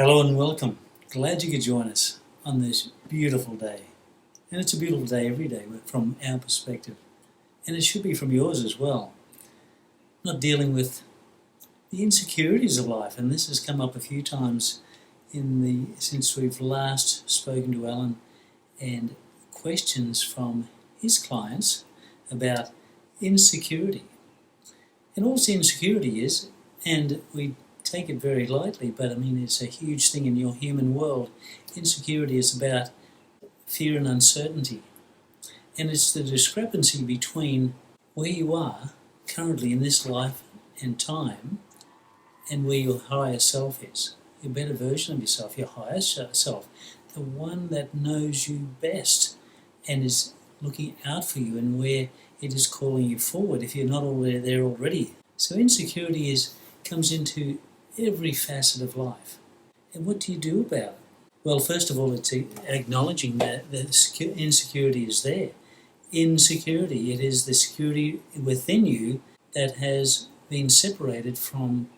Hello and welcome. Glad you could join us on this beautiful day. And it's a beautiful day every day from our perspective. And it should be from yours as well. Not dealing with the insecurities of life. And this has come up a few times since we've last spoken to Alan, and questions from his clients about insecurity. And all insecurity is, and we take it very lightly, but I mean it's a huge thing in your human world. Insecurity is about fear and uncertainty. And it's the discrepancy between where you are currently in this life and time and where your higher self is. Your better version of yourself, your higher self, the one that knows you best and is looking out for you and where it is calling you forward if you're not already there already. So insecurity comes into every facet of life. And what do you do about it? Well, first of all, it's acknowledging that the insecurity is there. Insecurity, it is the security within you that has been separated from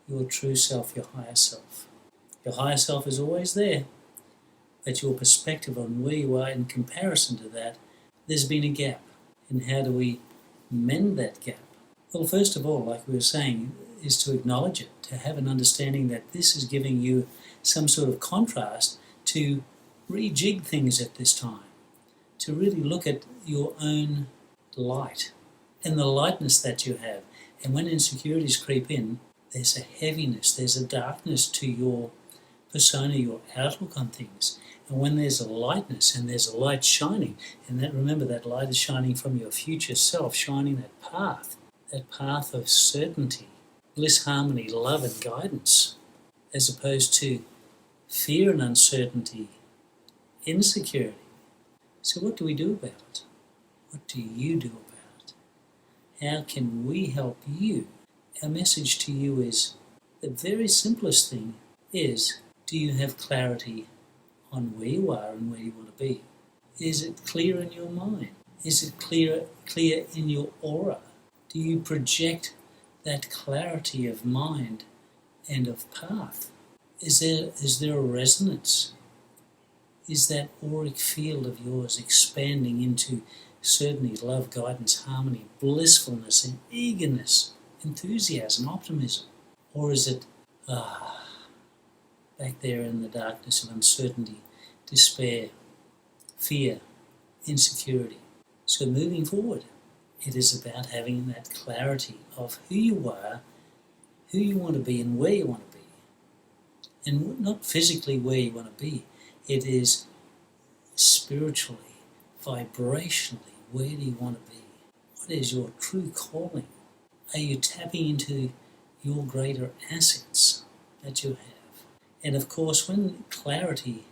your true self, your higher self. Your higher self is always there, but your perspective on where you are in comparison to that, there's been a gap. And how do we mend that gap? Well, first of all, like we were saying, is to acknowledge it, to have an understanding that this is giving you some sort of contrast to rejig things at this time, to really look at your own light and the lightness that you have. And when insecurities creep in, there's a heaviness, there's a darkness to your persona, your outlook on things. And when there's a lightness and there's a light shining, and remember that light is shining from your future self, shining that path of certainty, bliss, harmony, love and guidance, as opposed to fear and uncertainty, insecurity. So what do we do about it? What do you do about it? How can we help you? Our message to you is, the very simplest thing is, do you have clarity on where you are and where you want to be? Is it clear in your mind? Is it clear in your aura? Do you project that clarity of mind and of path? Is there a resonance? Is that auric field of yours expanding into certainty, love, guidance, harmony, blissfulness and eagerness, enthusiasm, optimism? Or is it back there in the darkness of uncertainty, despair, fear, insecurity? So moving forward, it is about having that clarity of who you are, who you want to be and where you want to be. And not physically where you want to be. It is spiritually, vibrationally, where do you want to be? What is your true calling? Are you tapping into your greater assets that you have? And of course, when clarity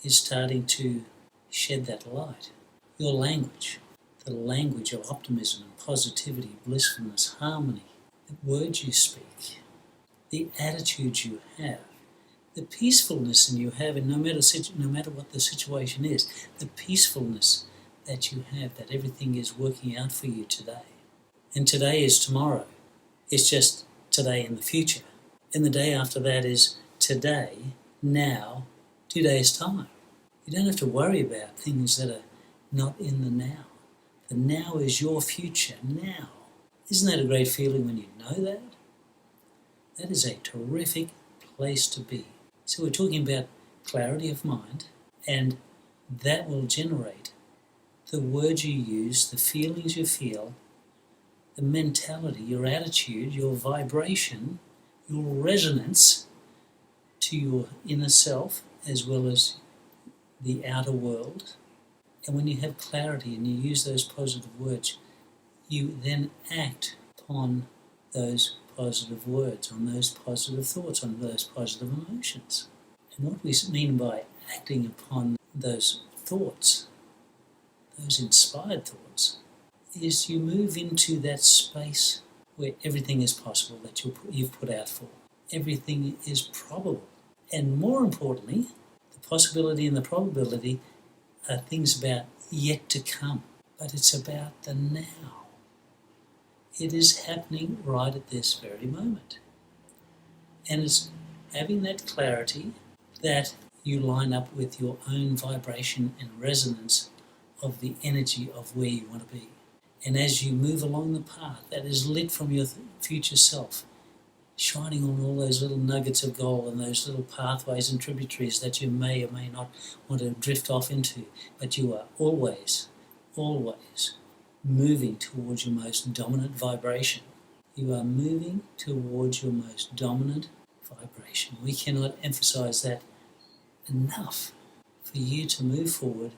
is starting to shed that light, your language, the language of optimism and positivity, blissfulness, harmony, the words you speak, the attitudes you have, the peacefulness that you have, and no matter what the situation is, the peacefulness that you have, that everything is working out for you today. And today is tomorrow. It's just today in the future. And the day after that is today, now, 2 days' time. You don't have to worry about things that are not in the now. The now is your future now. Isn't that a great feeling when you know that? That is a terrific place to be. So we're talking about clarity of mind, and that will generate the words you use, the feelings you feel, the mentality, your attitude, your vibration, your resonance to your inner self as well as the outer world. And when you have clarity and you use those positive words, you then act upon those positive words, on those positive thoughts, on those positive emotions. And what we mean by acting upon those thoughts, those inspired thoughts, is you move into that space where everything is possible that you've put out for. Everything is probable. And more importantly, the possibility and the probability are things about yet to come. But it's about the now. It is happening right at this very moment. And having that clarity that you line up with your own vibration and resonance of the energy of where you want to be. And as you move along the path that is lit from your future self, shining on all those little nuggets of gold and those little pathways and tributaries that you may or may not want to drift off into, but you are always, always moving towards your most dominant vibration. You are moving towards your most dominant vibration. We cannot emphasize that enough for you to move forward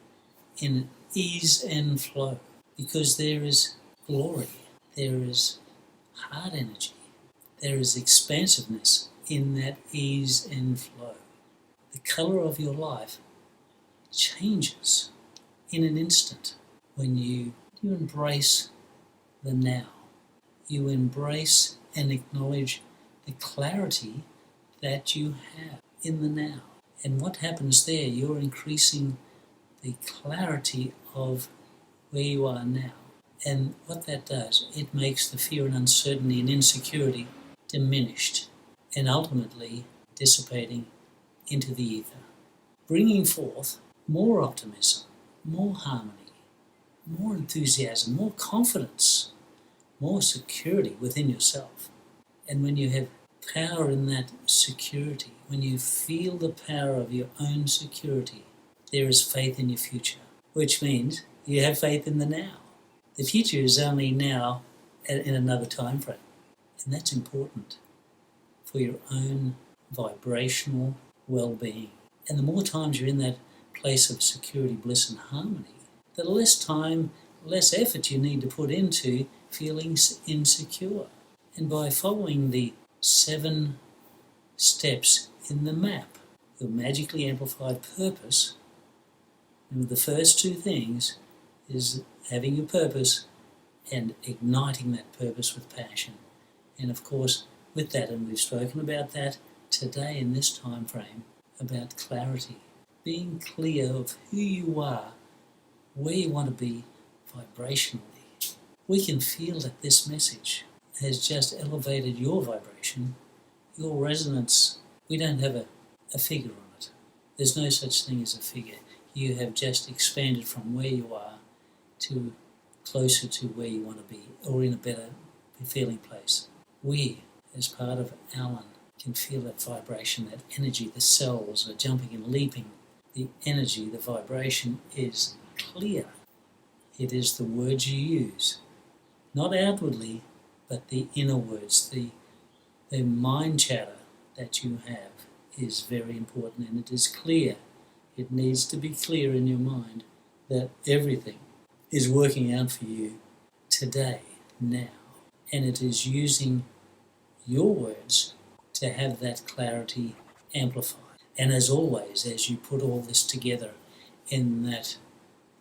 in ease and flow, because there is glory, there is heart energy, there is expansiveness in that ease and flow. The colour of your life changes in an instant when you embrace the now. You embrace and acknowledge the clarity that you have in the now. And what happens there? You're increasing the clarity of where you are now. And what that does, it makes the fear and uncertainty and insecurity diminished and ultimately dissipating into the ether, bringing forth more optimism, more harmony, more enthusiasm, more confidence, more security within yourself. And when you have power in that security, when you feel the power of your own security, there is faith in your future, which means you have faith in the now. The future is only now in another time frame. And that's important for your own vibrational well-being. And the more times you're in that place of security, bliss and harmony, the less time, less effort you need to put into feeling insecure. And by following the 7 steps in the map, your magically amplified purpose, and the first 2 things is having your purpose and igniting that purpose with passion. And of course, with that, and we've spoken about that today in this time frame, about clarity, being clear of who you are, where you want to be vibrationally. We can feel that this message has just elevated your vibration, your resonance. We don't have a figure on it. There's no such thing as a figure. You have just expanded from where you are to closer to where you want to be, or in a better feeling place. We, as part of Alan, can feel that vibration, that energy. The cells are jumping and leaping. The energy, the vibration is clear. It is the words you use, not outwardly, but the inner words, the mind chatter that you have is very important, and it is clear. It needs to be clear in your mind that everything is working out for you today, now, and it is using your words to have that clarity amplified. And as always, as you put all this together in that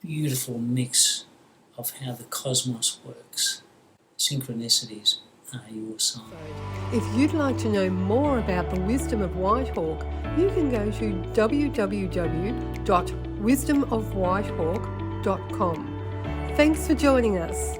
beautiful mix of how the cosmos works, synchronicities are your sign. If you'd like to know more about the wisdom of Whitehawk, you can go to www.wisdomofwhitehawk.com. Thanks for joining us.